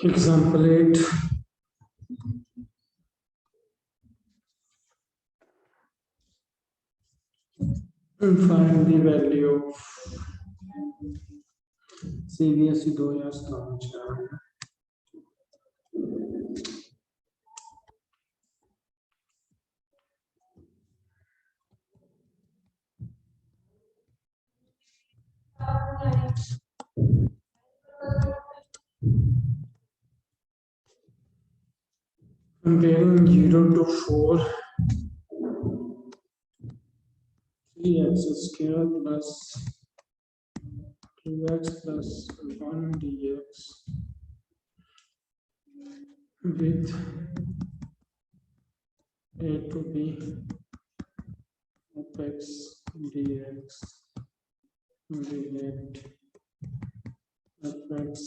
Example 8. Find the value of CBSE 2017. Comparing 0 to 4, 3x square plus 2x plus 1 dx with a to b of x dx relate fx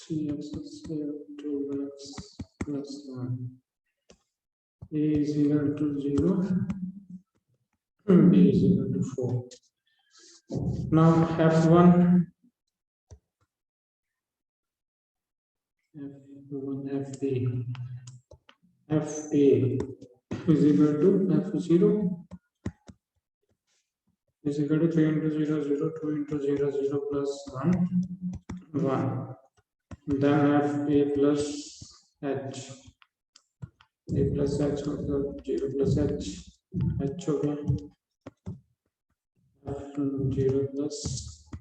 3x square 2x plus 1. A is equal to 0, b is equal to 4. Now f1 fa is equal to f0 is equal to 3 into 0 0 2 into 0 0 plus 1 1. Then fa plus h, a plus h मतलब 0 plus h हो गया, f0 plus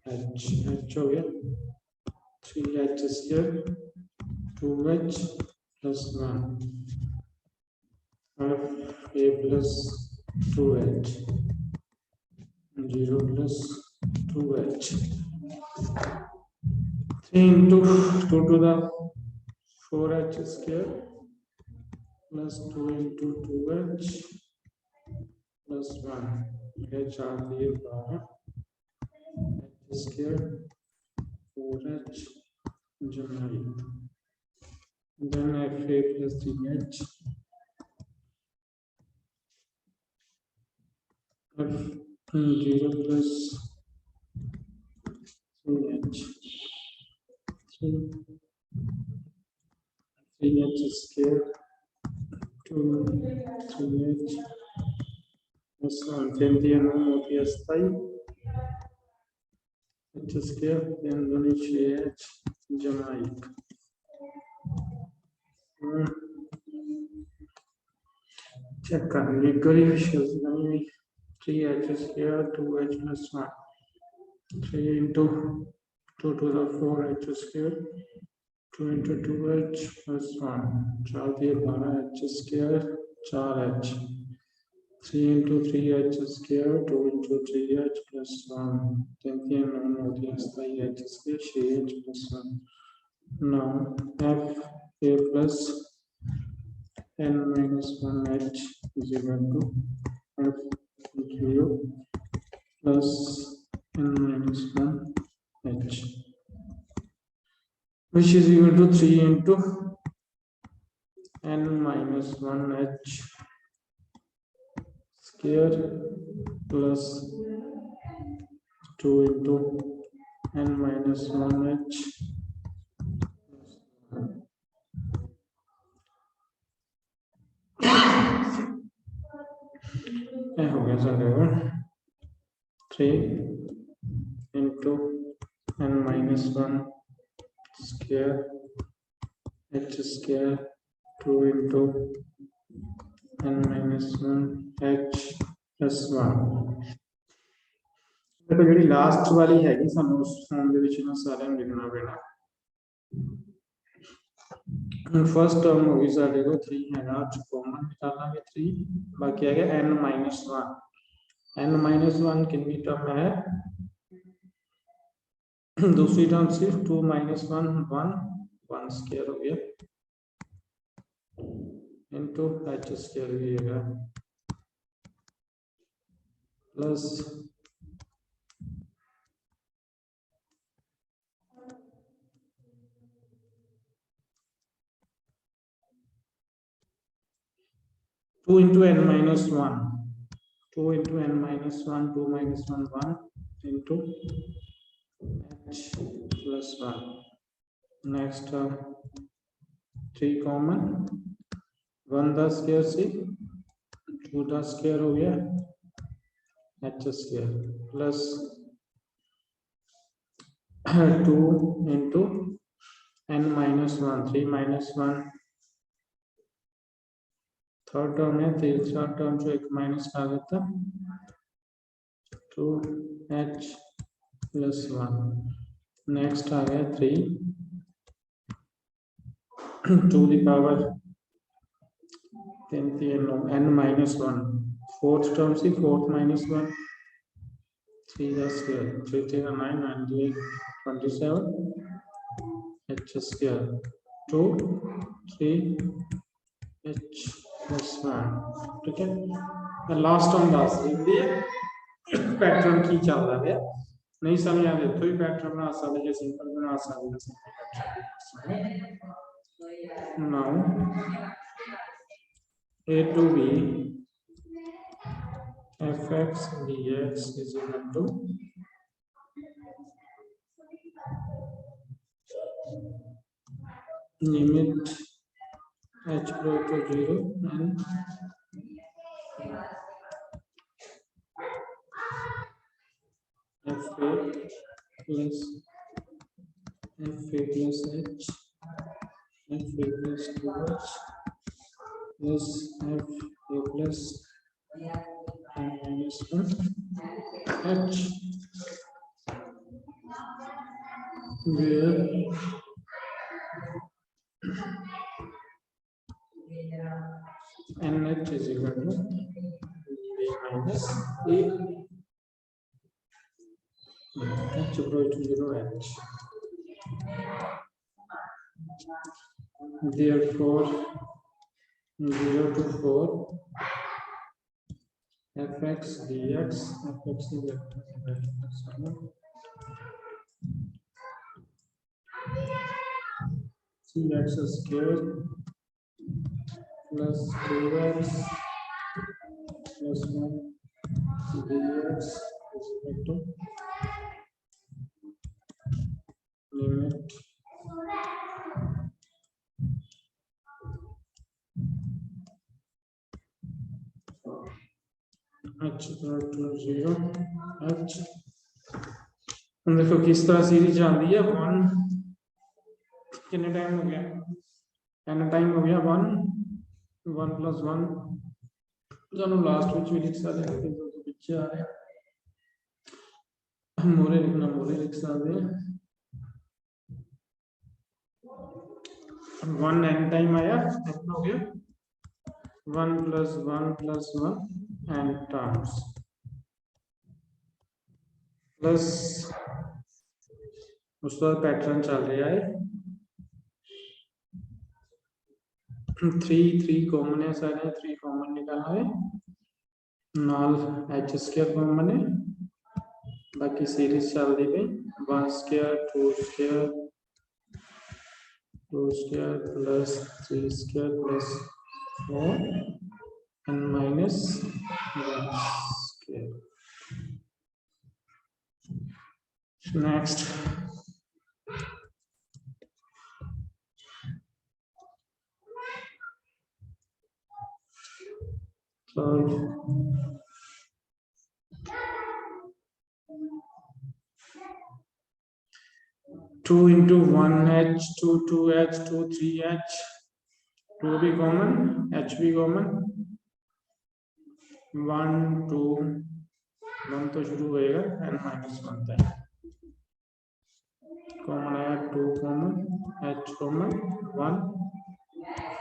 h हो गया, 3h square 2h plus 1 fa plus 2h 0 plus 2h 3 into 2 to the 4h square plus 2 into 2h plus 1 ये 4 दिए 12 h square 4h जमाई then fa plus 3h f0 plus 3h 3h square 2 3h plus 1 31 होती है 27 h square then 6h जमाई check करने करी विशेष नहीं 3h square 2h plus 1 3 into 2 to the 4h square 2 into 2h plus 1 4 दिए 12h square 4h 3 into 3h square 2 into 3h plus 1 33 9 होती है 27h square 6h plus 1. Now f a plus n minus 1h is equal to f0 plus n minus 1h, which is equal to 3 into n minus 1h square plus 2 into n minus 1h हो गया सारे 3 into n minus 1 square h square 2 into n minus 1 h plus 1 तो जी last वाली हैगी सानू उस form दे विच ना सारे लिखना पैना फर्स्ट टर्म होगी साडे को 3 हैगा कॉमन निकालांगे 3 बाकी है n minus 1 n minus 1 कितनी टर्म है दूसरी टर्म सिर्फ 2 minus 1 1 1 स्क्वायर हो गया into h स्क्वायर भी है plus 2 into n minus 1, 2 into n minus 1, 2 minus 1, 1 into h plus 1. Next 3 common, 1 the square से 2 the square हो गया, h square plus 2 into n minus 1, 3 minus 1 third term है, तीसरा term जो एक माइनस आ गया था 2h plus 1. नेक्स्ट आ गया 3 to the power n minus 1. Fourth term से fourth minus 1, 3 the square, 3 3 9, 98, 27 h square 2 3 h plus 1. ठीक है, लास्ट टर्म दस दिंदी है पैटर्न की चल रहा है, नहीं समझ आ रहा तो ही पैटर्न बना सकते हैं, सिंपल बना सकते हैं. Now a to b fx dx is equal to limit h go to 0 and fa plus h fa plus 2h plus fa plus n minus 1 h, where nh is equal to b minus a, h equal to 0h. Therefore 0 to 4 fx dx, fx is cx square plus 2x plus 1 dx is equal to limit h equal to 0 h. देखो किस तरह series आती है, 1 कितने time हो गया, n time हो गया 1 1 plus 1 जानो लास्ट में भी लिख सकते हैं, तो पीछे आ रहे मोरे लिखना, मोरे लिख सकते हैं 1 n टाइम आया, n हो गया 1 plus 1 plus 1 n times plus उस पर पैटर्न चल रहा है 3 3 कॉमन है, सारे 3 कॉमन निकालना है, नाल h स्क्वायर कॉमन है, बाकी सीरीज चल रही है 1 square 2 square plus 3 square plus 4 n minus 1 square. Next third 2 into 1h 2 2h 2 3h 2 भी कॉमन h भी कॉमन 1 2 1 तो शुरू होएगा n minus 1 तक कॉमन है, 2 common h common 1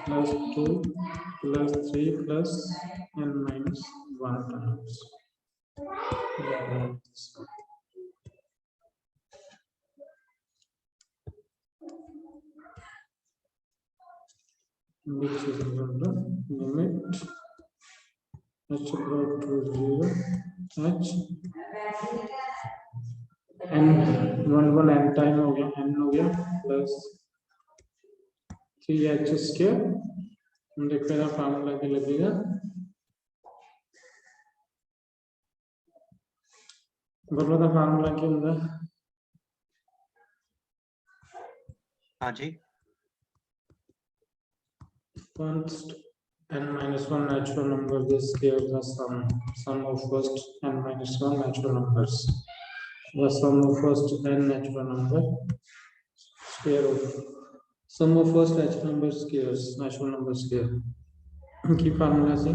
plus 2 plus 3 plus n minus 1 times which is equal to limit h equal to 0 h n 1 n time हो गया, n हो गया प्लस 3h स्क्वायर, देखो फार्मूला के लगेगा बोलो तो फार्मूला क्या होगा? हाँ जी, First n minus 1 natural number is square the sum of first n minus 1 natural numbers. The sum of first n natural number square of sum of first natural number squares natural number square. की formula से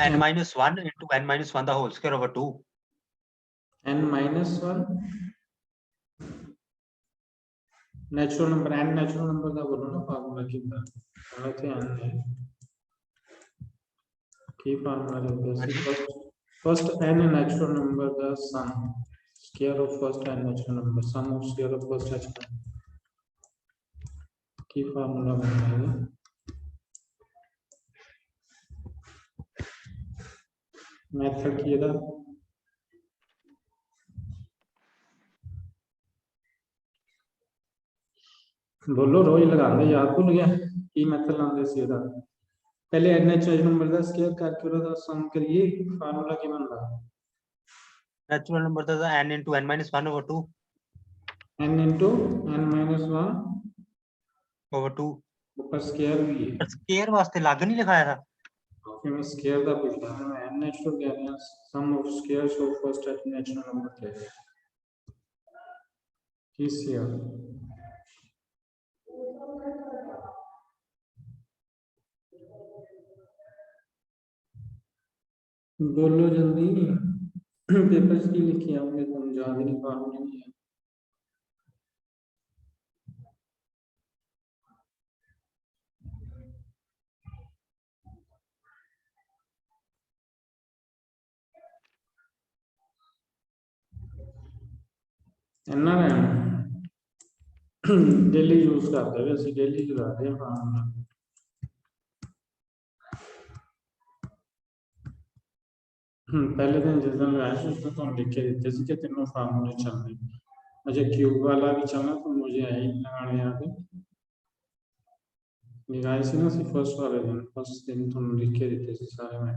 n minus 1 into n minus 1 the whole square over 2. n minus 1 natural number n natural number का बोलो ना formula की गलत है n है की फार्मूला है first n natural number the sum square of first n natural number sum of square of first natural की फार्मूला बनाएंगे मेथड की था बोलो रोज लगाते याद भूल गया की मेथड लाते सीधा पहले n नेचुरल नंबर का स्क्वायर करके ਉਹਦਾ सम करिए फार्मूला ਕੀ ਬਣਦਾ Natural number the n into n minus 1 over 2. n into n minus 1 over 2. ऊपर स्क्वायर भी है पर स्क्वायर वास्ते अलग नहीं लिखाया था फिर मैं स्क्वायर का पूछ रहा हूं मैं n नेचुरल कह रहा हूं sum of squares of first natural number कह रहा हूं किस यार बोलो जल्दी पेपर्स की लिखी आपने तुम याद नहीं फार्मूला नहीं है इन्ना डेली यूज करते हैं वैसे डेली चलाते हैं फार्मूला पहले दिन जिस दिन आया था तो तुम लिख के देते थे कि तीनों फार्मूले चलने मुझे क्यूब वाला भी चलना तो मुझे यही लगाने याद है निकाय सी ना फर्स्ट वाले दिन फर्स्ट दिन तुम लिख के देते थे सारे में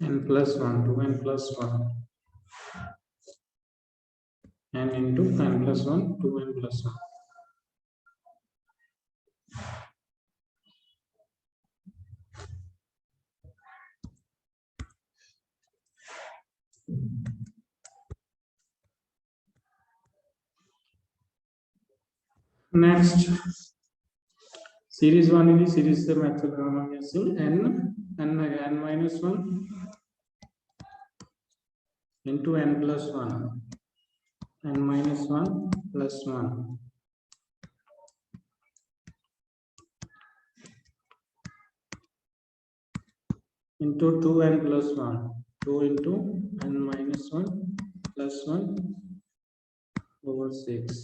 n plus 1 2n plus 1 n into n plus 1 2n plus 1 next series 1 is series से मेथड लगाएंगे से n minus 1 into n plus 1 n minus 1 plus 1 into 2n plus 1 2 into n minus 1 plus 1 over 6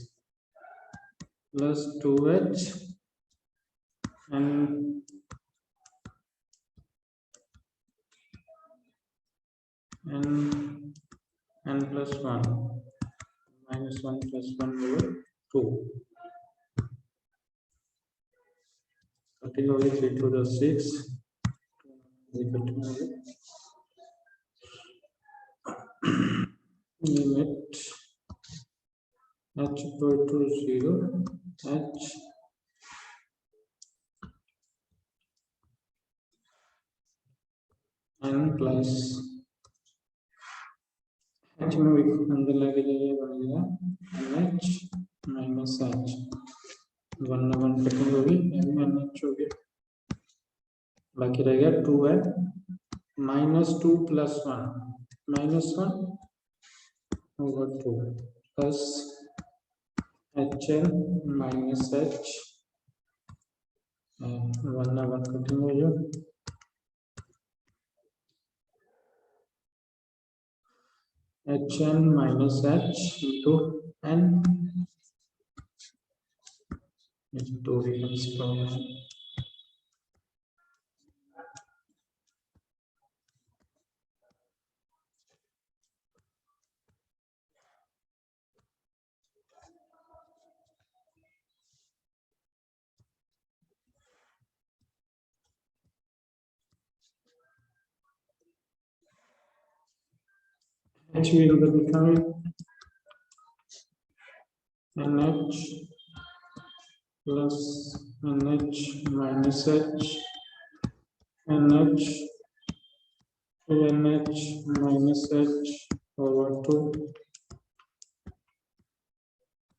plus 2h and n plus 1 minus 1 plus 1 over 2 30 over 3 to the 6 limit h equal to 0 h n plus h में अंदर लगे जाइए बनेगा h minus h 1 cutting होगी n h हो गया बाकी रहेगा 2n minus 2 plus 1 minus 1 over 2 plus HN minus H and 1 continue HN minus H into N into Reynolds power. H will become NH plus NH minus H NH to NH minus H over 2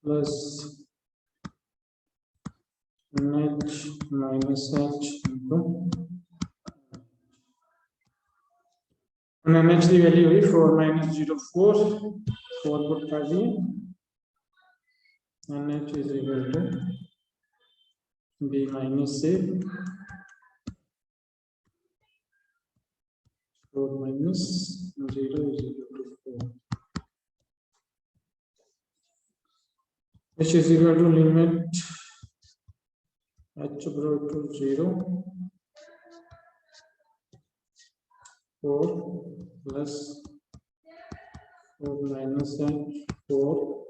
plus NH minus H into NH की value हुई 4 minus 0 4 put कर दिए NH is equal to B minus C 4 minus 0 is equal to 4 which is equal to limit H brought to 0 4 plus 4 minus H 4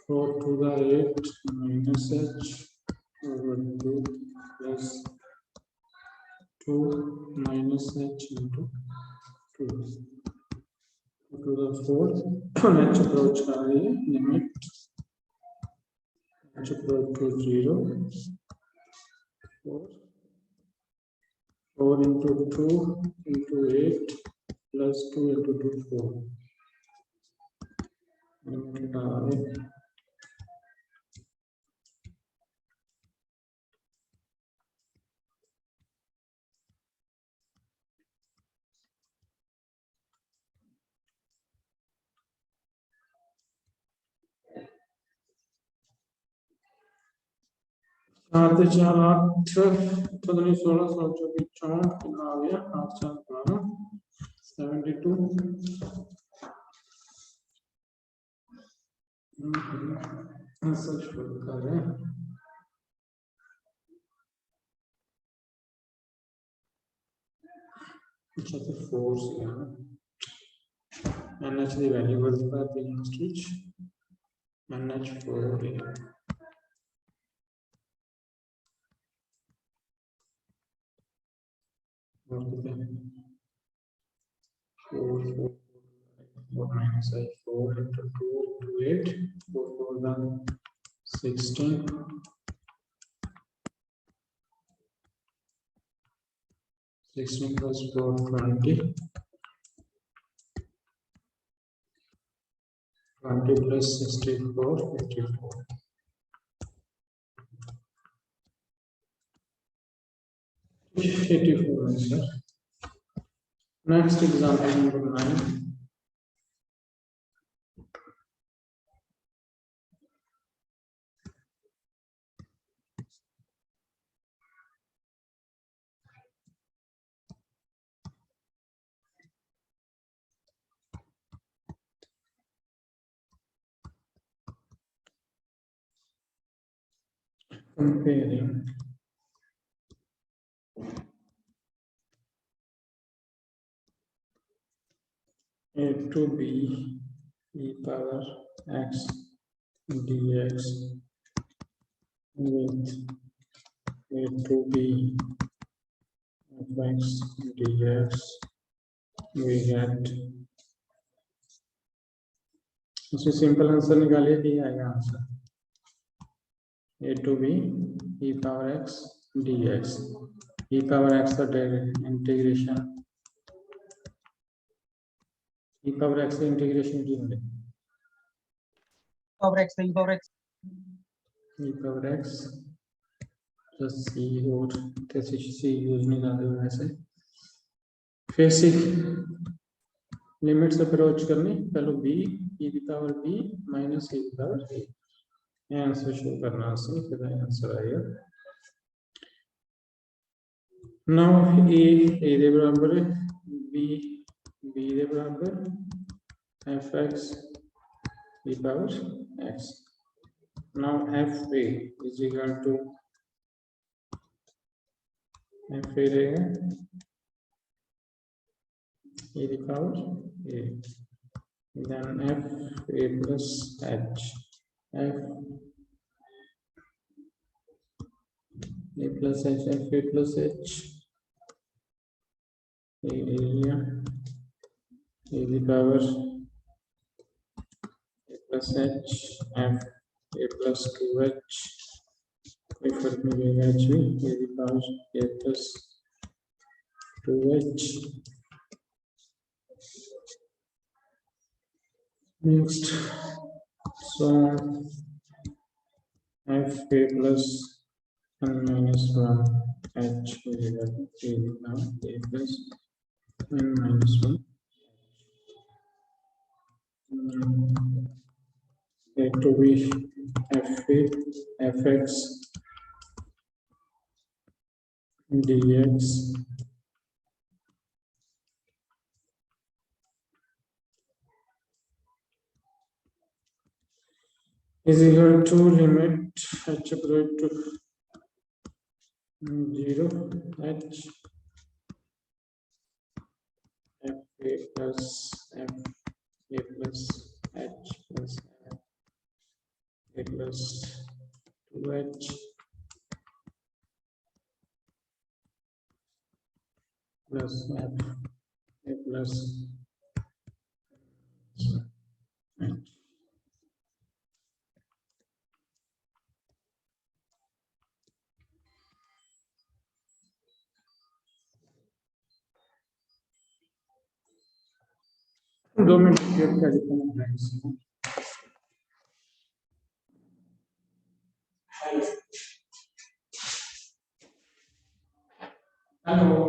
4 to the 8 minus H over 2 plus 2 minus H into 2 to the 4 H approach कर रही है limit H approach to 0 4 4 into 2 into 8 plus 2 into 2 4 limit आठ 16 24 कितना आ गया 8 4 72 search कर रहे हैं अच्छा तो 4 से है NH की वैल्यू बढ़ता है नेक्स्ट विच NH4 है 4 minus 4 into 2 into 8 4 4 then 16 16 plus 4 20 20 plus 64 54 84 answer. Next example number 9. Comparing A to B e power x dx with A to B of x dx we get इससे simple answer निकालिए D आएगा answer A to B e power x dx e power x का integration e power x का integration की होंगे power x e power x plus c और कैसे c use नहीं कर रहे वैसे फिर c लिमिट्स अप्रोच करनी पहले b e की पावर b माइनस e की पावर a ये आंसर शो करना असली फिर आंसर आएगा नाउ a दे बराबर है b दे बराबर fx e power x now fa is equal to fa रहेगा e the power a then f a plus h f a plus h f a plus h a area e the power a plus h f a plus 2h कोई फर्क नहीं पड़ेगा h भी a the power a plus 2h next so f a plus n minus 1 h is equal to a plus n minus 1 a to be fa fx dx is equal to limit h approach to 0 h f a plus f a plus h plus a plus 2h plus f a plus h. 2 minute के क्या लिखना है इसमें hello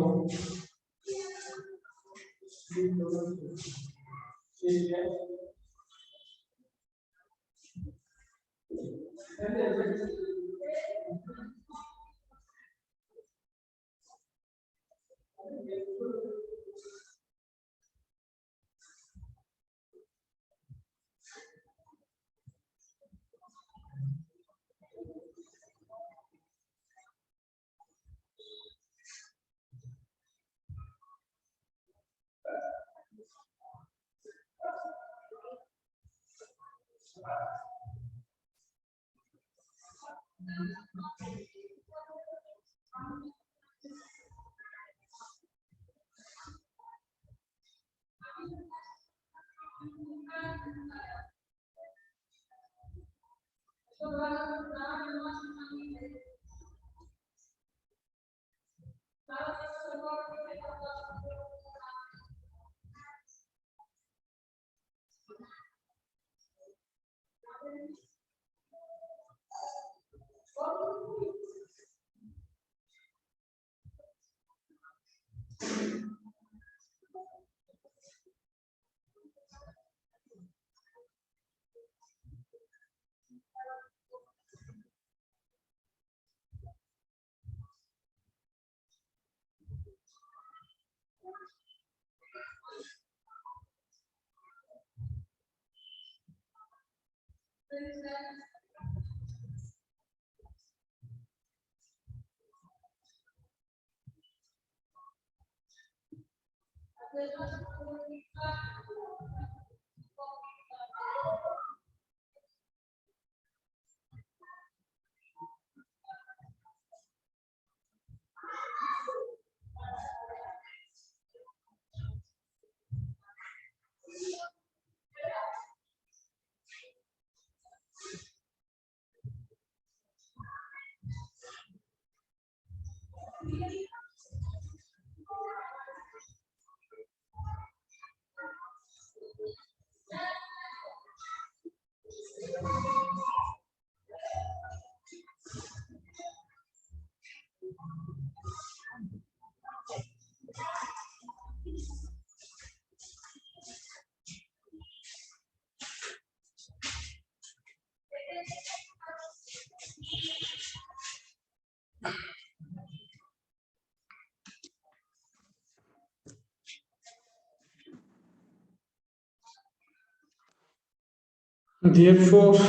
Therefore,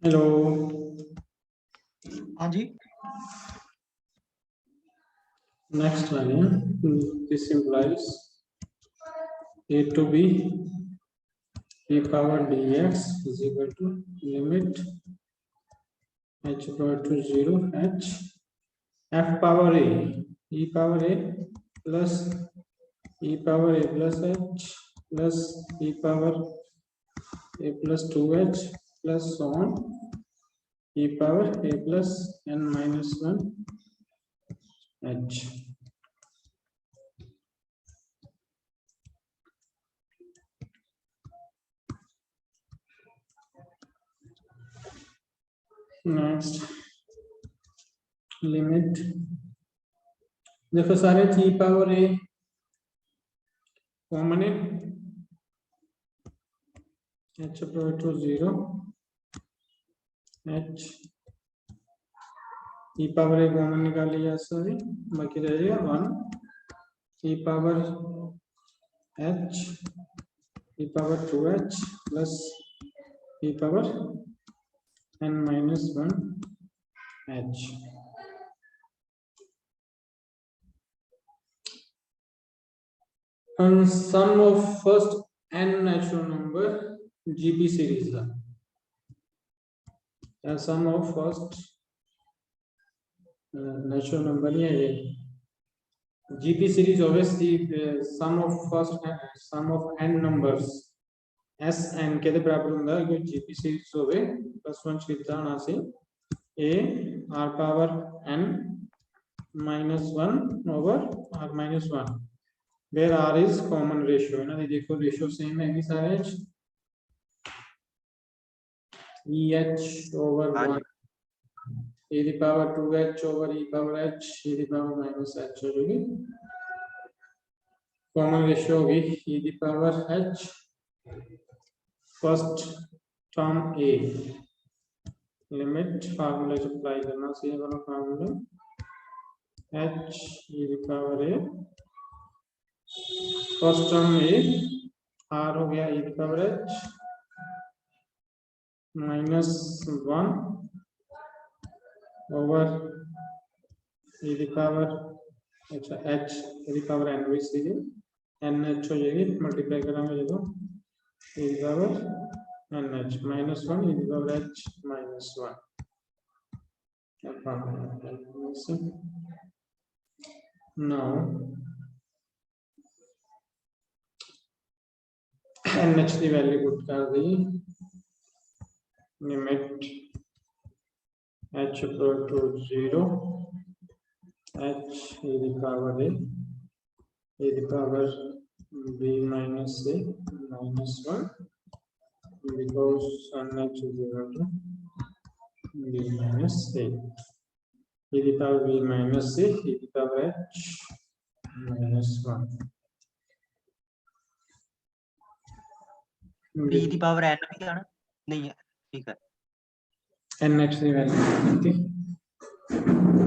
hello. हाँ जी. Next one, yeah. This implies a to b e power dx is equal to limit h power to 0 h f power a e power a plus e power a plus h plus e power a plus 2h plus so on e power a plus n minus 1 h. Next, limit. देखो सारे e power a common है h power to 0 h e power a common निकाल लिया सभी बाकी रहेगा 1 e power h e power 2h plus e power n minus 1 h. And sum of first n natural number GP series है. Sum of first natural number ही है ये. GP series obviously sum of first sum of n numbers Sn के बराबर होगा जो GP series होवे +1 छिड़ता ना से a r power n minus 1 over r minus 1 where r is common ratio है ना. देखो ratio सेम है कि सारे eh over 1 e the power 2h over e power h e the power minus h हो जाएगी. कॉमन रेशियो होगी e the power h first term a limit फार्मूले से अप्लाई करना चाहिए वाला formula h e the power a first term a r हो गया e the power h minus 1 over e the power अच्छा h e the power n भी सीधे n h हो जाएगी मल्टीप्लाई करेंगे देखो e the power n h minus 1 e the power h minus 1. Now n h की value put कर दी limit h equal to 0 h e the power a e the power b minus a minus 1 because n h is equal to b minus a e the power b minus a e the power h minus 1 b की power n भी क्या नहीं है. ठीक है n h की value थी.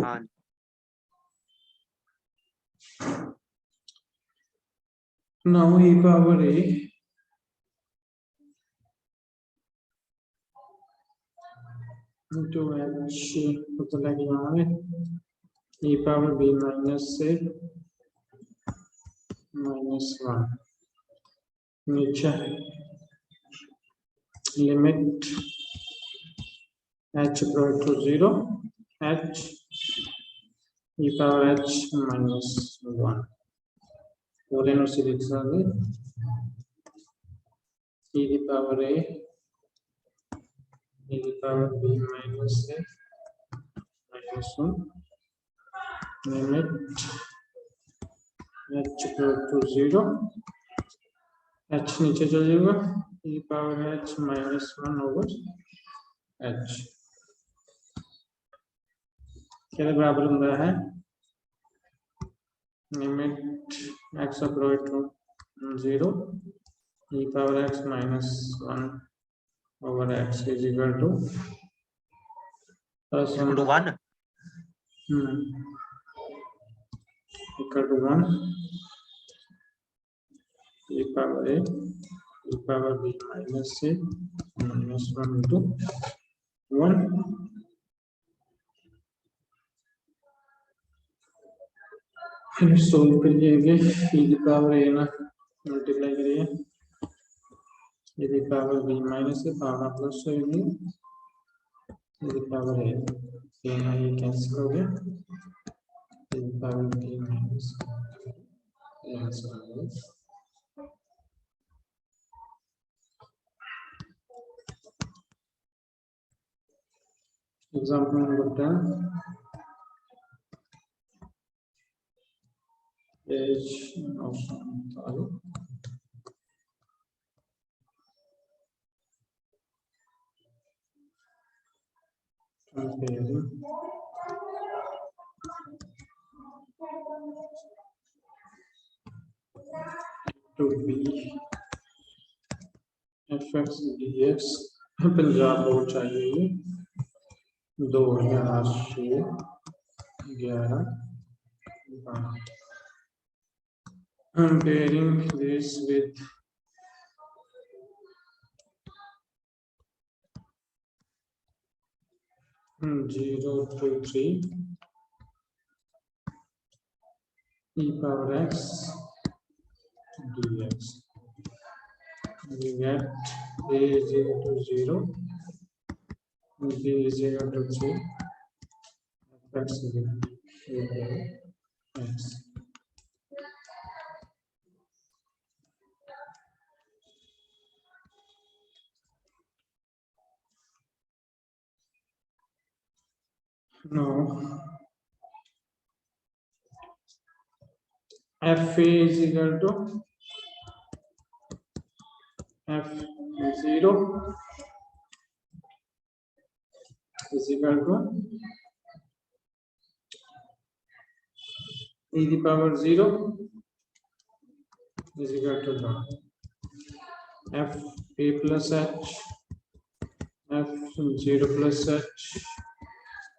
हाँ now e power a into h पता लग गया हमें e power b minus a minus 1 नीचे limit h equal to 0 h e power h minus 1 और इन उसी लिख सकते e the power a e the power b minus a minus 1 limit h equal to 0 h नीचे चल जाएगा e power h minus 1 over h क्या बराबर होता है limit x equal to 0 e power x minus 1 over x is equal to plus 1 equal to 1 e power a e power b minus a minus 1 into 1. फिर solve करिएगा e की power a ना multiply करिए e की power b minus a power plus होगी e की power a ना ये कैंसिल हो गया e की power b minus example number 10 page also comparing to b fx dx Punjab board चाहिए 2011 comparing this with zero to 3 e power x dx. We get a is equal to 0, b is equal to 3, x is equal to x. Now f is equal to f0 is equal to e to the power 0 is equal to 1. f a plus h f0 plus h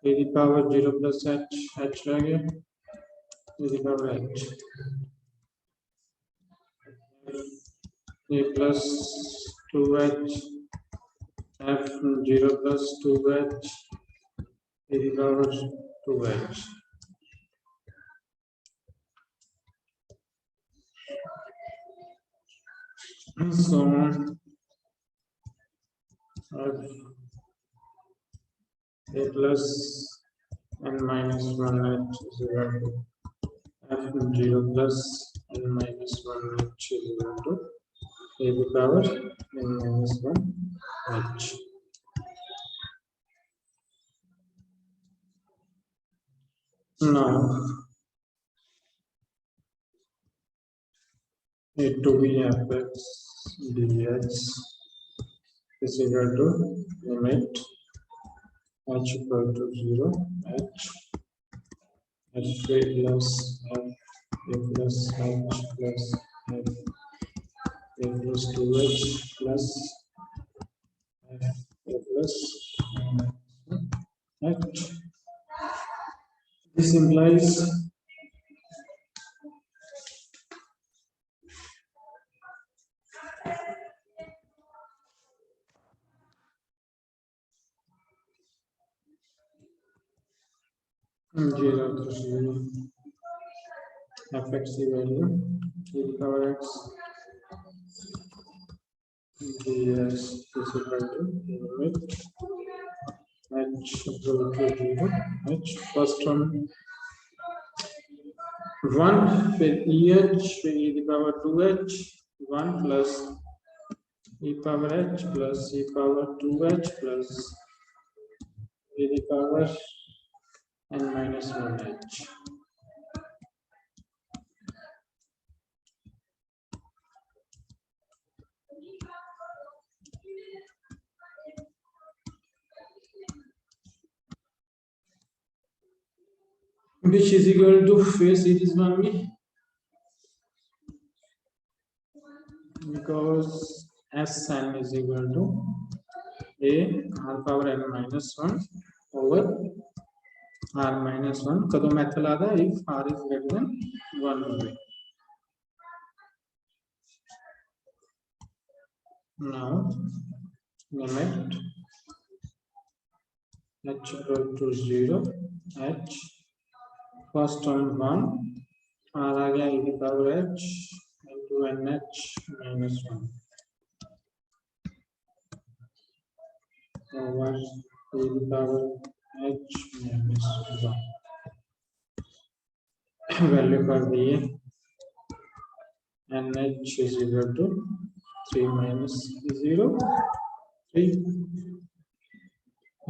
e to the power 0 plus h रह गया e to the power h a plus 2h f0 plus 2h e to the power 2h. So a plus n minus 1h is equal to f0 plus n minus 1h is equal to a to the power n minus 1h. Now a to b fx dx is equal to limit h equal to 0 h f a plus f a plus h plus f a plus 2h plus f a plus h. This implies zero to 0 fx value e to the power x dx is equal to limit h equal to 0 h first one 1 with eh e to the power 2h 1 plus e power h plus e power 2h plus e to the power n minus 1h. Which is equal to face series only because Sn is equal to a r power n minus 1 over r minus 1 कदों method आता if r is greater than 1 होवे Now limit h equal to 0, h first term 1 और आ गया e की power h into nh minus 1 over e की power h minus 1 value कर दिए nh is equal to 3 minus 0 3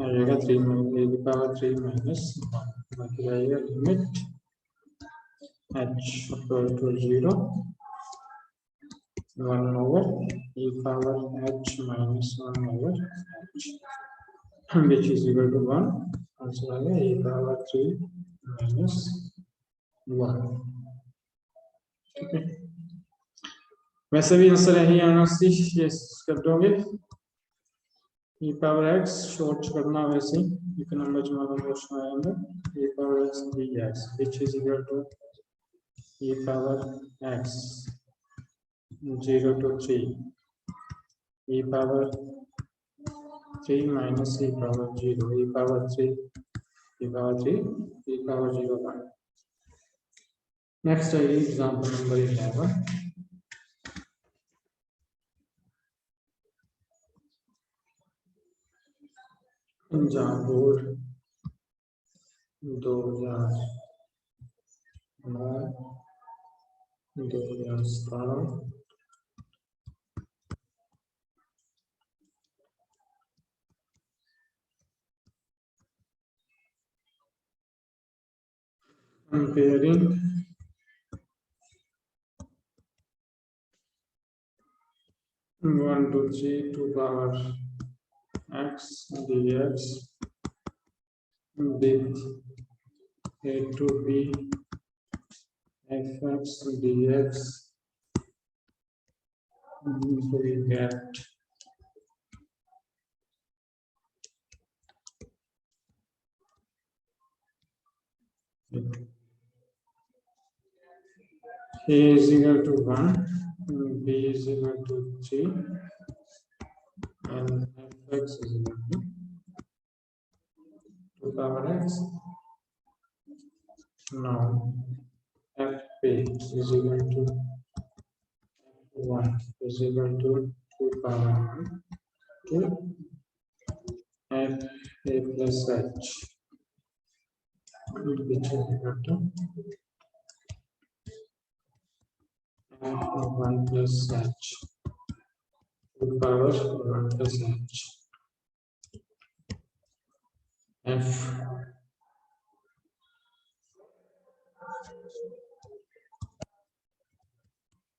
आएगा 3 minus e की power 3 minus 1 बाकी आएगा limit h equal to 0 1 over e power h minus 1 over h which is equal to 1 also आएगा e power 3 minus 1 ठीक है वैसे भी आंसर यही आना सी ये कर दोगे e power x शॉर्ट करना वैसे एक नंबर जो हमारा क्वेश्चन आएगा e power x dx which is equal to e power x 0 to 3 e power 3 minus e power 0 e power 3 e power 3 e power 0 1 next is example number 11 Punjab board 2009 2017 comparing one to 3 to power x dx with a to b fx dx we get a is equal to 1 b is equal to 3 and fx is equal to 2 power x now fp is equal to 1 is equal to 2 power 1 to f a plus h which is equal to f 1 plus h 2 power 1 plus h f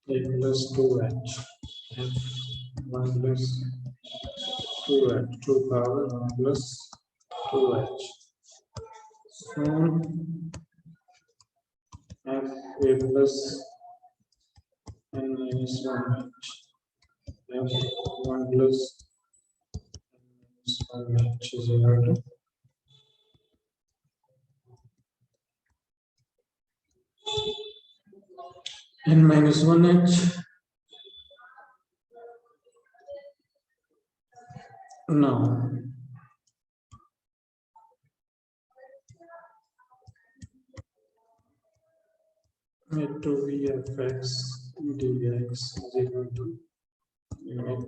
a plus 2h f 1 plus 2h 2 power 1 plus 2h so f a plus n minus 1h f 1 plus n minus 1h is equal to n minus 1h now a to b fx dx is equal to limit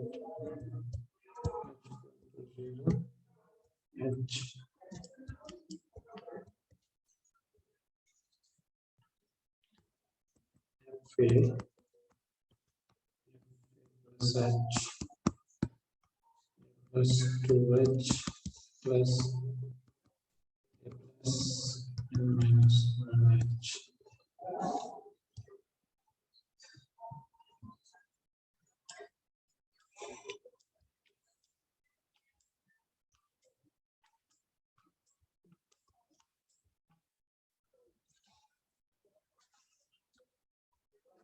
h f a plus h plus 2h plus n minus 1h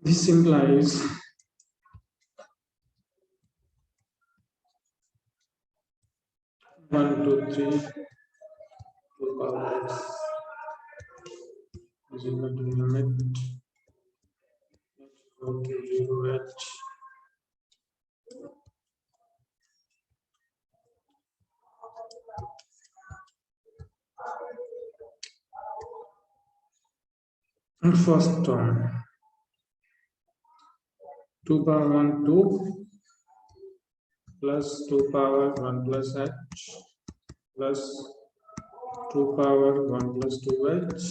this implies one, two, three, 2 power x is equal to limit h equal to 0h First term 2 power 1 2 plus 2 power 1 plus h plus 2 power 1 plus 2h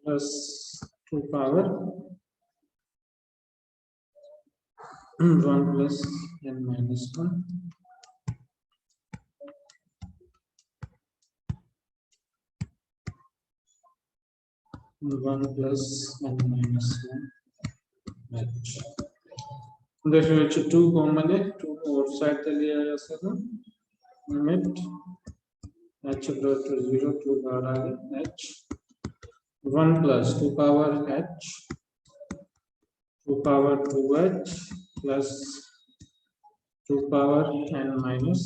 plus 2 power 1 plus n minus 1 1 plus n minus 1 h देखिए 2 common है 2 को और side पे लिया जा सकता limit h equal to 0 2 बाहर आ गया h 1 plus 2 power h 2 power 2h plus 2 power n minus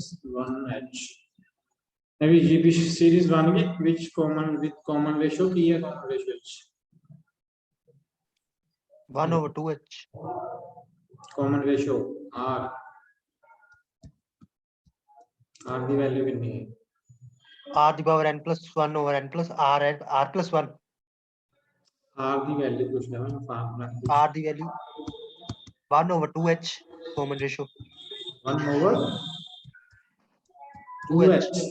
1h अभी GB series बन गई which common with common ratio की है common ratio h 1 over 2h. common ratio r की वैल्यू कितनी है r the power n plus 1 over n plus r plus 1. r की value कुछ ना formula r the value 1 over 2h common ratio. 1 over 2h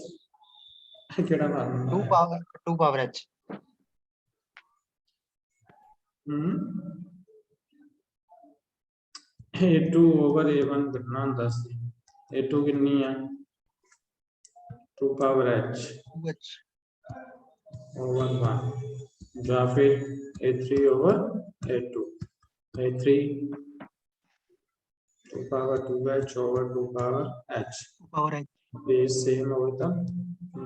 केड़ा formula 2 power h. a2 over a1 कितना ਹੁੰਦਾ ਸੀ a2 कितनी है 2 power h 2h. over 1 या फिर a3 over a2 a3 2 power 2h over 2 power h 2 power h. ये same होता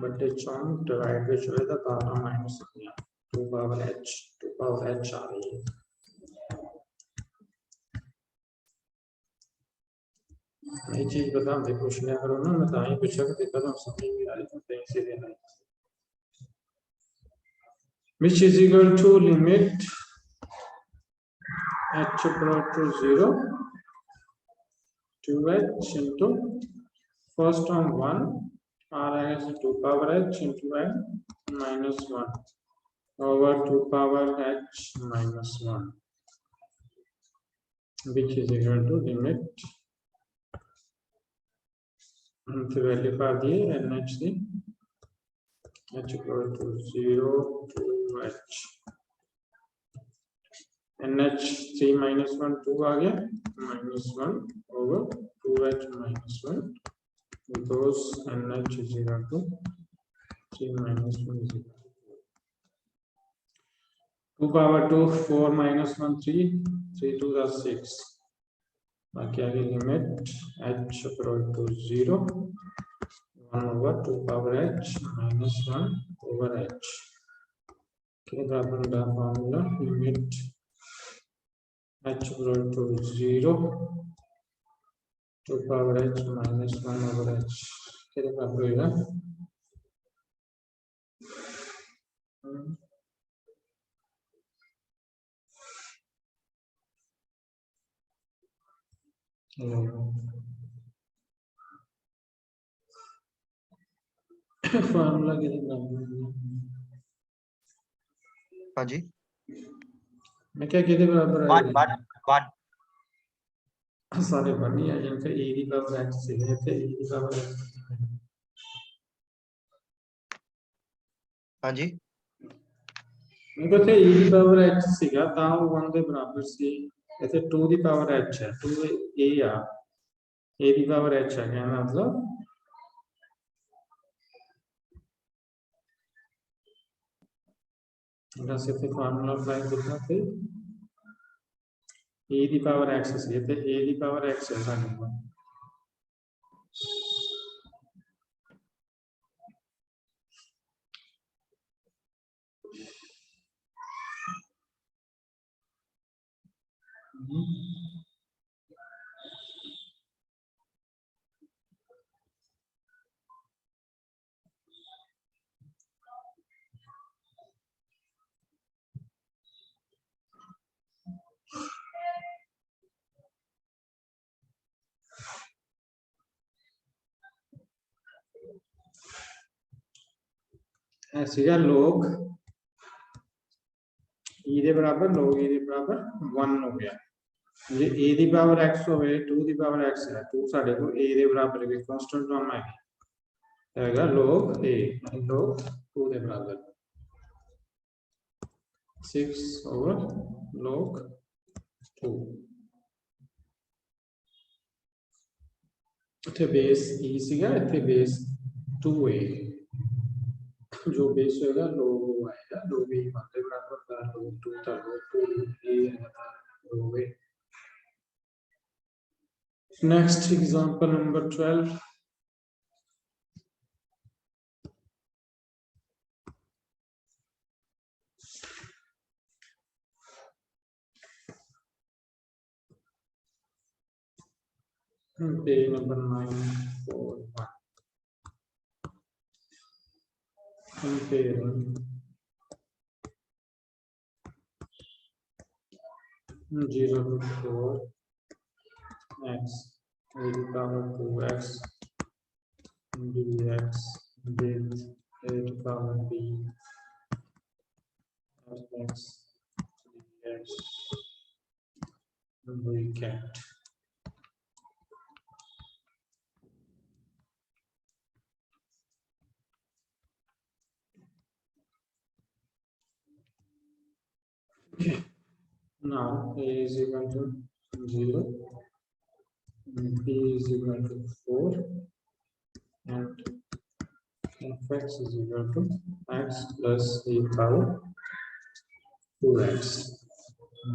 बटे 4 डिवाइड पे चले तो पावर माइनस 2 power h आ रही है ये चीज बता दे कुछ ना करो ना मैं ताई पूछा कि देखा तो समझ नहीं आ रही तो कहीं से देना which is equal to limit h equal to 0 2h into first term 1 r is 2 power h into n minus 1 over 2 power h minus 1 which is equal to limit the value for the NH h equal to 0 to h NH 3 minus 1 2 आ गया minus 1 over 2h minus 1 because NH is equal to 3 minus 1 is equal to 2 power 2 4 minus 1 3 3 2 the 6 बाकी आगे limit h equal to 0 1 over 2 power h minus 1 over h के बराबर का formula limit h equal to 0 2 power h minus 1 over h के बराबर होगा formula के हाँ जी मैं क्या कहते बराबर है 1 सारे बनी है जिनका e की पावर x से है तो e की पावर x हाँ जी मैं कहते e की पावर x ਸੀਗਾ ਤਾਂ ਉਹ 1 ਦੇ ਬਰਾਬਰ ਸੀ ਇੱਥੇ 2 ਦੀ ਪਾਵਰ h ਹੈ 2 a ਆ a ਦੀ ਪਾਵਰ h ਹੈ ਕਹਿੰਦਾ ਮਤਲਬ ਇਹਦਾ ਸਿਰਫ ਫਾਰਮੂਲਾ ਅਪਲਾਈ ਕਰਨਾ ਤੇ a ਦੀ ਪਾਵਰ x ਸੀ ਤੇ a ਦੀ ਪਾਵਰ x ਹੈ ਸਾਡੇ ਕੋਲ ऐसे log e ਦੇ ਬਰਾਬਰ log e ਦੇ ਬਰਾਬਰ 1 ਹੋ ਗਿਆ ਜੇ a ਦੀ ਪਾਵਰ x ਹੋਵੇ 2 ਦੀ ਪਾਵਰ x ਹੈ 2 ਸਾਡੇ ਕੋਲ a ਦੇ ਬਰਾਬਰ ਵੀ ਕਾਂਸਟੈਂਟ ਟਰਮ ਹੈਗਾ log a log 2 ਦੇ ਬਰਾਬਰ 6 over log 2 ਇੱਥੇ ਬੇਸ e ਸੀਗਾ ਇੱਥੇ ਬੇਸ 2a जो बेस होगा log आएगा log a मात्रा बराबर का log 2 था log 2 a log a next example number 12 page number 941 comparing 0 to 4 x to the power 2x dx with a to power b x dx recant. Okay. Now a is equal to 0, b is equal to 4, and fx is equal to x plus e power 2x.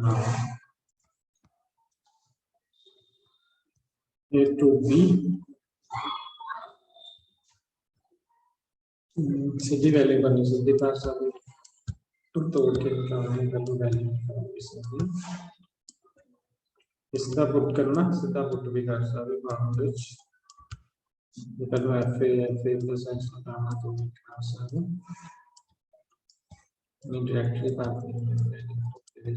Now a to b Sidhi value करनी सीधी पास अभी तो तोड़ के निकालने का तो value इसका put करना सीधा पुट भी कर सकते बाउंडेज निकालो fa plus x निकालना तो भी कर सकते नहीं डायरेक्टली बात नहीं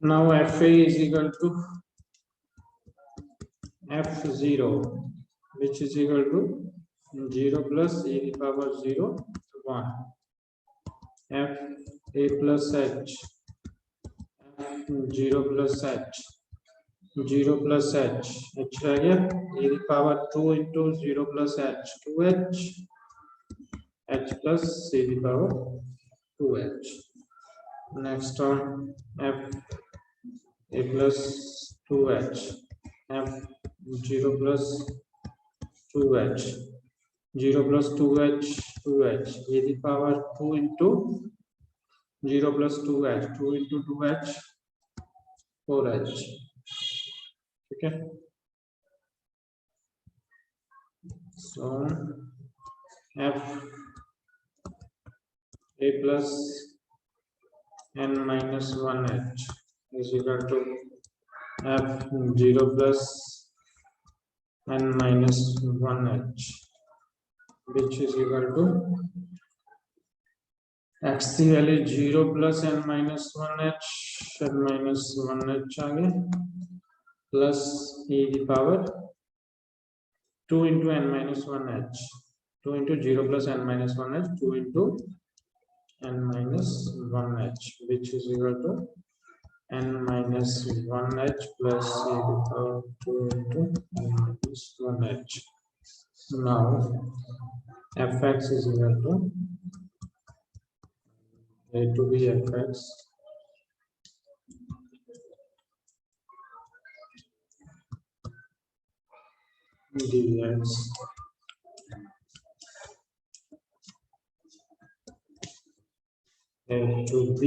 now fa is equal to f0 which is equal to 0 plus e to the power 0 1 f a plus h 0 plus h 0 plus h h रह गया e to the power 2 into 0 plus h 2h h plus e to the power 2h next on f a plus 2h f 0 plus 2h 0 plus 2h 2h e to the power 2 into 0 plus 2h 2 into 2h 4h okay so f a plus n minus 1h is equal to f 0 plus n minus 1h which is equal to x की value 0 plus n minus 1h n minus 1h आ गया plus e की power 2 into n minus 1h 2 into 0 plus n minus 1h 2 into n minus 1h which is equal to n minus 1h plus e to the power 2 into n minus 1h. Now fx is equal to a to b fx dx a to b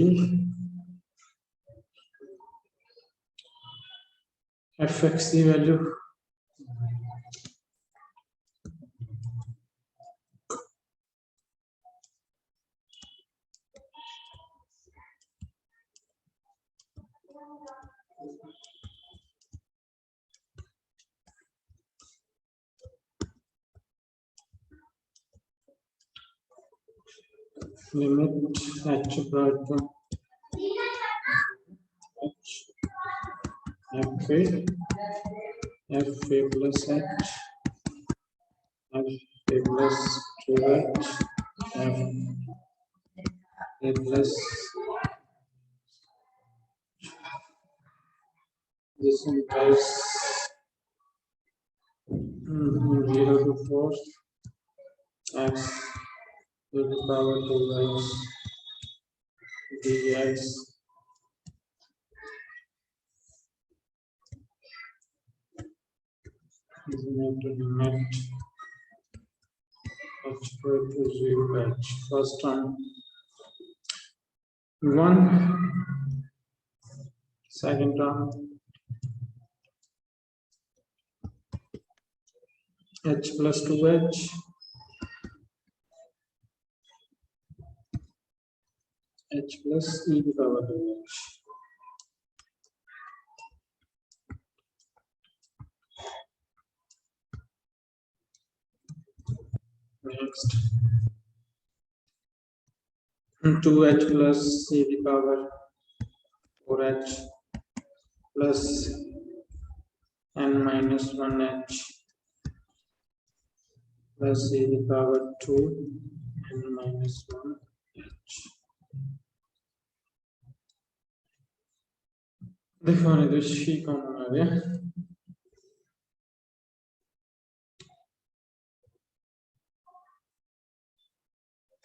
fx की value limit h equal to h fa plus h f plus 2h f a plus this implies 0 to 4 x to the power 2x dx is equal to limit h equal to 0 h. First term 1, second term h plus 2h h plus e to the power 2h. Next 2h plus e to the power 4h plus n minus 1h plus e to the power 2 n minus 1h. देखो इधर she common आ गया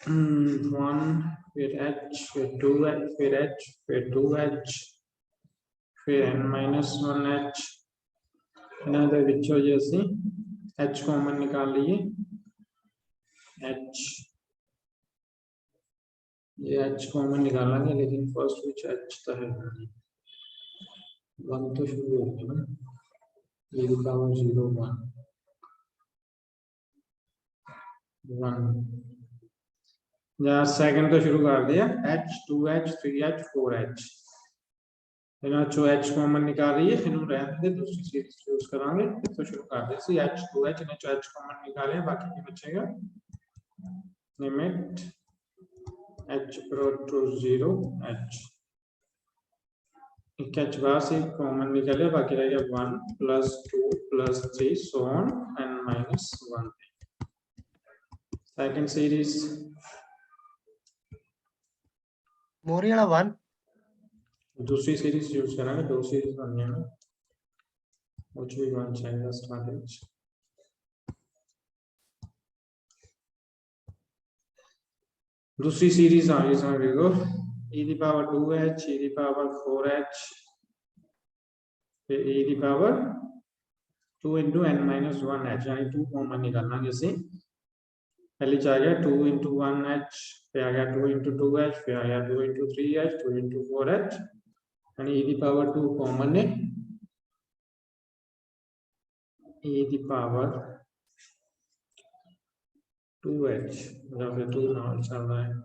1 फिर h फिर 2h फिर h फिर 2h फिर n minus 1h ਇਹਨਾਂ ਦੇ ਵਿੱਚੋਂ ਜੇ ਅਸੀਂ h ਕਾਮਨ ਨਿਕਾਲ ਲਈਏ h ये h कॉमन निकालेंगे लेकिन फर्स्ट विच h तो है 1 तो शुरू हो गया ना ये पावर 0 1 1 या सेकंड तो शुरू कर दिया h 2h 3h 4h ਇਹਨਾਂ ਚੋਂ h ਕਾਮਨ ਨਿਕਾਲ ਲਈਏ ਫਿਰ ਨੂੰ ਰਹਿਣ ਦੇ ਦੂਸਰੀ ਸੀਰੀਜ਼ ਯੂਜ਼ ਕਰਾਂਗੇ ਫਿਰ ਤੋਂ ਸ਼ੁਰੂ ਕਰਦੇ ਸੀ h 2h ਇਹਨਾਂ ਚੋਂ h ਕਾਮਨ ਨਿਕਾਲੇ ਬਾਕੀ ਕੀ ਬਚੇਗਾ limit h equal to 0 h एक h बाहर से कॉमन निकले बाकी रह गया 1 plus 2 plus 3 so on and minus 1 second series मोरी वाला 1 दूसरी सीरीज यूज करेंगे दो सीरीज बनने में which we want change the starting दूसरी सीरीज आ गई समझ लो e की पावर 2h e की पावर 4h फिर e की power 2 into n minus 1h यानी 2 कॉमन निकालना जैसे पहले आ गया 2 into 1h फिर आ गया 2 into 2h फिर आ गया 2 into 3h 2 into 4h यानी e की पावर 2 कॉमन है e की पावर 2h या फिर 2 नाम चल रहा है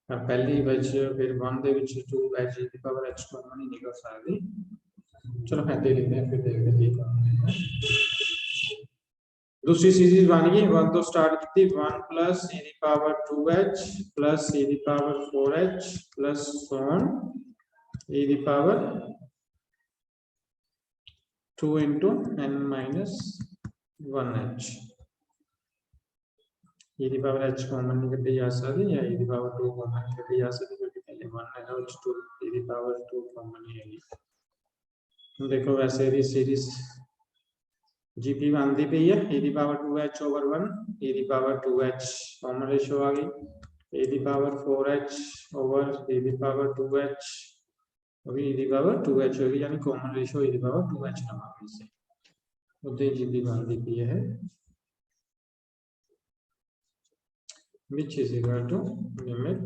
पहली बच फिर 1 ਦੇ ਵਿੱਚ 2h ਦੀ ਪਾਵਰ h ਕॉमन ਹੀ ਨਿਕਲ ਸਕਦੀ चलो मैं दे लेते हैं फिर देखते हैं दूसरी सीरीज बन गई 1 तो स्टार्ट की 1 plus e की पावर 2h plus e की power 4h plus so on e की power 2 into n minus 1h e की पावर h कॉमन निकल जा सकती या e की पावर 2 कॉमन निकल जा सकती क्योंकि पहले 1 है और 2 e की पावर 2 कॉमन ही है देखो वैसे भी सीरीज जीपी बनती पई है e की पावर 2h over 1 e की पावर 2h कॉमन रेशियो आ गई e की पावर 4h over e की पावर 2h अभी e की पावर 2h होगी यानी कॉमन रेशियो e की पावर 2h ना मापी से उतनी जीपी बनती पई है which is equal to limit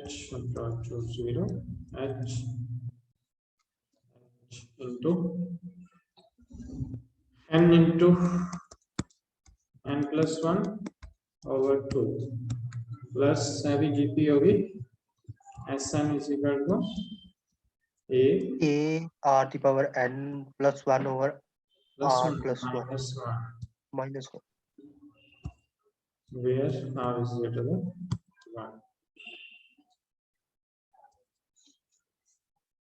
h equal to 0 h into n plus 1 over 2 plus अभी जीपी होगी sn is equal to a r the power n plus 1 over plus r 1 plus 1 minus 1 minus 1 where r is greater than 1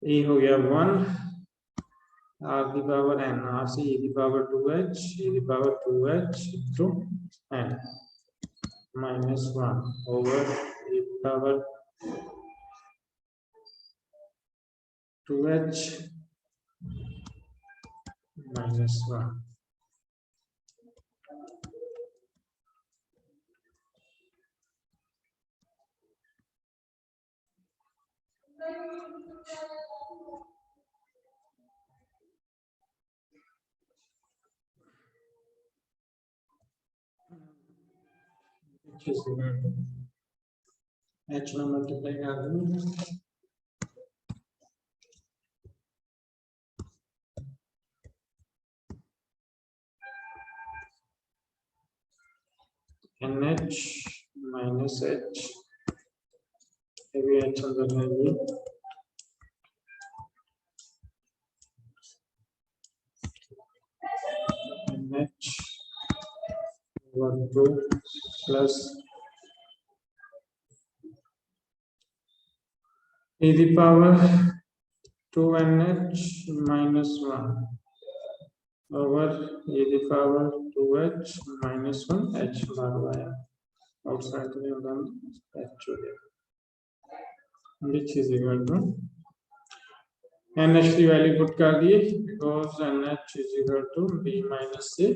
a हो गया 1 r the power n, r से e the power 2h, e the power 2h into n minus 1 over e the power 2h minus 1. Which is h now multiply कर दूं nh minus h अभी h अंदर रहेगी nh over 2 plus e the power 2nh minus 1 over e the power 2h minus 1 h बार आया outside में हम h हो गया which is equal to nh की वैल्यू पुट कर दिए because nh is equal to b minus c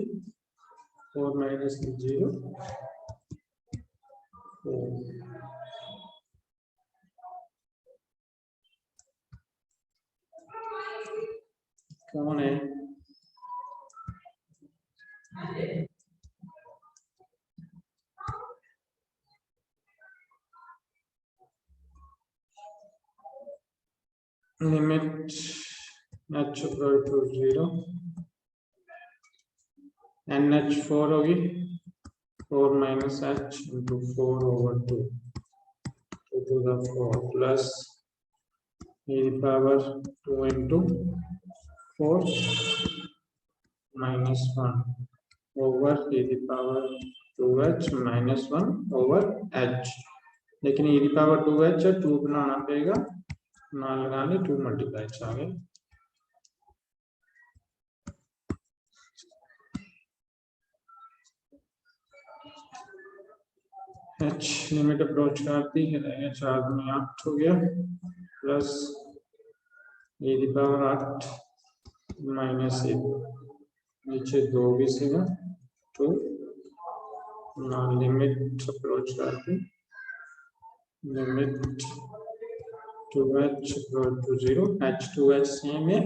4 minus 0 कौन है limit h equal to 0 nh 4 होगी 4 minus h into 4 over 2 to the 4 plus e the power 2 into 4 minus 1 over e the power 2h minus 1 over h लेकिन e the power 2h है 2 बनाना पड़ेगा ना लगाने 2 multiply आ गए h limit approach करती है 4 में 8 हो गया plus e the power 8 minus 1 नीचे 2 भी सीधा 2 ना लिमिट अप्रोच करती limit 2h equal to 0 h 2h same है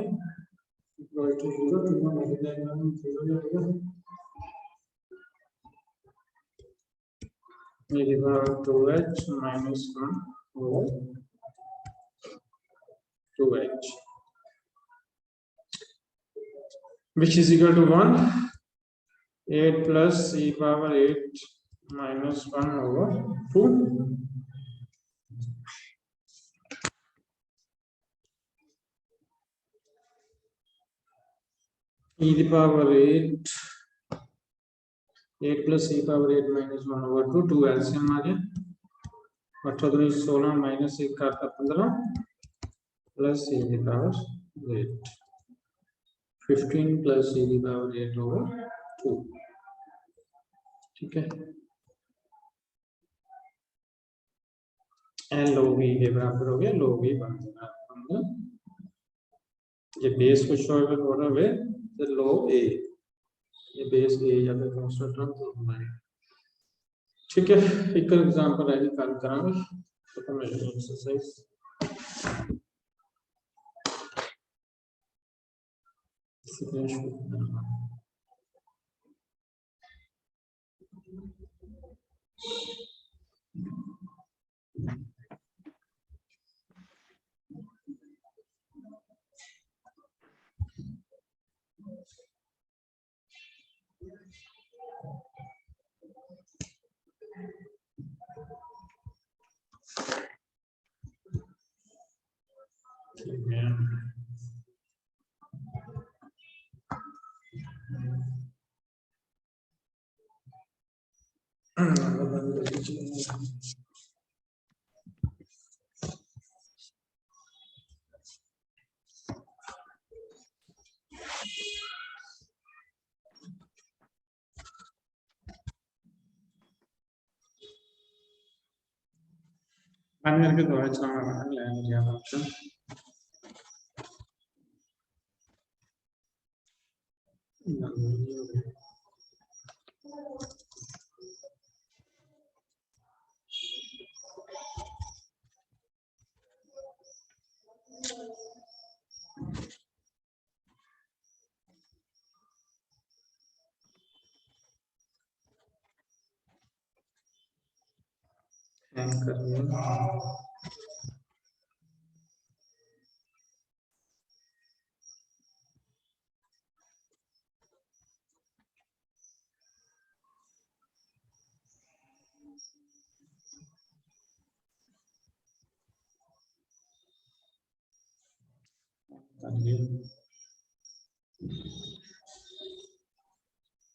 equal to 0 2 में मल्टीप्लाई करना 0 जाएगा e the power 2h minus 1 over 2h which is equal to 1 8 plus e power 8 minus 1 over 2 e the power 8 8 plus e power 8 minus 1 over 2 2 LCM आ गया 18 16 minus 1 का 15 plus e the power 8 15 plus e the power 8 over 2 ठीक है n log e के बराबर हो गया log e बन गया ये बेस को शो हो रहा है तो log a ये बेस a या फिर कांस्टेंट टर्म तो हमारे ठीक है एक एग्जांपल है निकाल करांगे तो मैं एक्सरसाइज बंद करके दोबारा चलाना पड़ेगा लैंग ऑप्शन। हैंग कर दिया।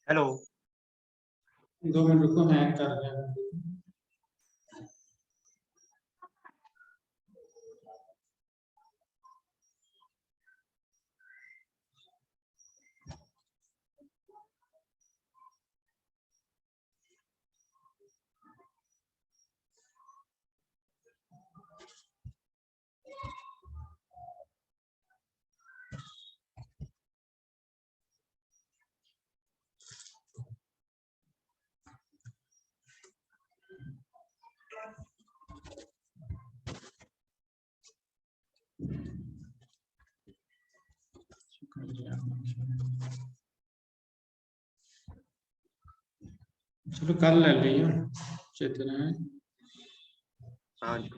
हेलो 2 मिनट रुको, हैंग कर गया। चलो कल ले लियो जितना है। हाँ जी